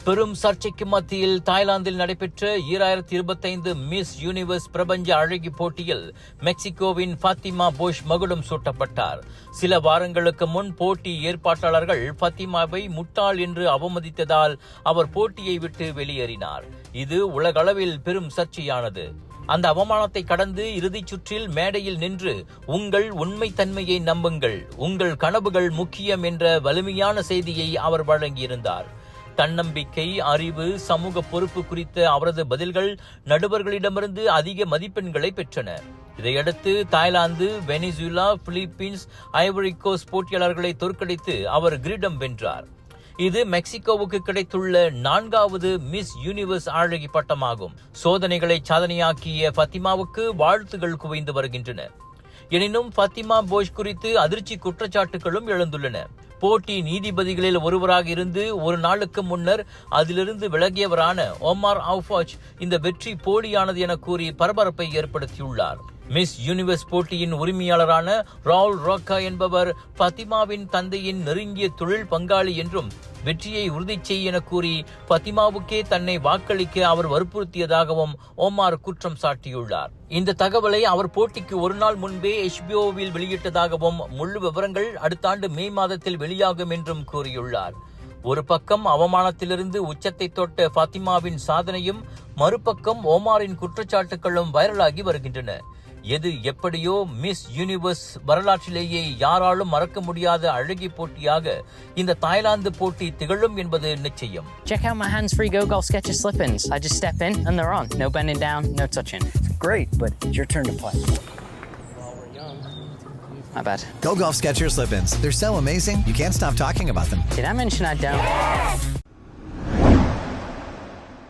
பெரும் சர்ச்சைக்கு மத்தியில் தாய்லாந்தில் நடைபெற்ற 2025 மிஸ் யூனிவர்ஸ் பிரபஞ்ச அழகி போட்டியில் மெக்சிகோவின் ஃபாத்திமா போஷ் மகுடம் சூட்டப்பட்டார். சில வாரங்களுக்கு முன் போட்டி ஏற்பாட்டாளர்கள் ஃபாத்திமாவை முட்டாள் என்று அவமதித்ததால் அவர் போட்டியை விட்டு வெளியேறினார். இது உலகளவில் பெரும் சர்ச்சையானது. அந்த அவமானத்தை கடந்து இறுதிச் சுற்றில் மேடையில் நின்று உங்கள் உண்மைத்தன்மையை நம்புங்கள், உங்கள் கனவுகள் முக்கியம் என்ற வலிமையான செய்தியை அவர் வழங்கியிருந்தார். தன்னம்பிக்கை, அறிவு, சமூக பொறுப்பு குறித்த அவரது பதில்கள் நடுவர்களிடமிருந்து அதிக மதிப்பெண்களை பெற்றன. இதையடுத்து Thailand, Venezuela, Philippines, Ivory Coast போட்டியாளர்களை தோற்கடித்து அவர் கிரீடம் வென்றார். இது மெக்சிகோவுக்கு கிடைத்துள்ள 4வது மிஸ் யூனிவர்ஸ் அழகி பட்டமாகும். சோதனைகளை சாதனையாக்கிய ஃபாத்திமாவுக்கு வாழ்த்துகள் குவிந்து வருகின்றன. எனினும் ஃபாத்திமா போஷ் குறித்து அதிர்ச்சி குற்றச்சாட்டுகளும் எழுந்துள்ளன. போட்டி நீதிபதிகளில் ஒருவராக இருந்து ஒரு நாளுக்கு முன்னர் அதிலிருந்து விலகியவரான ஒமார் அவுஃபாஜ் இந்த வெற்றி போலியானது என கூறி பரபரப்பை ஏற்படுத்தியுள்ளார். மிஸ் யூனிவர்ஸ் போட்டியின் உரிமையாளரான ராவுல் ரோக்கா என்பவர் ஃபாத்திமாவின் தந்தையின் நெருங்கிய தொழில் பங்காளி என்றும் வெற்றியை உறுதி செய் என கூறி ஃபாத்திமாவுக்கே தன்னை வாக்களிக்க அவர் வற்புறுத்தியதாகவும் ஒமார் குற்றம் சாட்டியுள்ளார். இந்த தகவலை அவர் போட்டிக்கு ஒரு நாள் முன்பே HBO-வில் வெளியிட்டதாகவும் முழு விவரங்கள் அடுத்த ஆண்டு மே மாதத்தில் வெளியாகும் என்றும் கூறியுள்ளார். ஒரு பக்கம் அவமானத்திலிருந்து உச்சத்தை தொட்ட ஃபாத்திமாவின் சாதனையும், மறுபக்கம் ஒமாரின் குற்றச்சாட்டுகளும் வைரலாகி வருகின்றன. எது எப்படியோ மிஸ் யூனிவர்ஸ் வரலாற்றிலேயே யாராலும் மறக்க முடியாத அழகி போட்டியாக இந்த தாய்லாந்து போட்டி திகழும் என்பது நிச்சயம். Check out my hands-free Go Golf Skechers slip-ins. I just step in and they're on. No bending down, no touching. Great, but it's your turn to play. My bad. Go Golf Skechers slip-ins. They're so amazing, you can't stop talking about them. Did I mention I don't?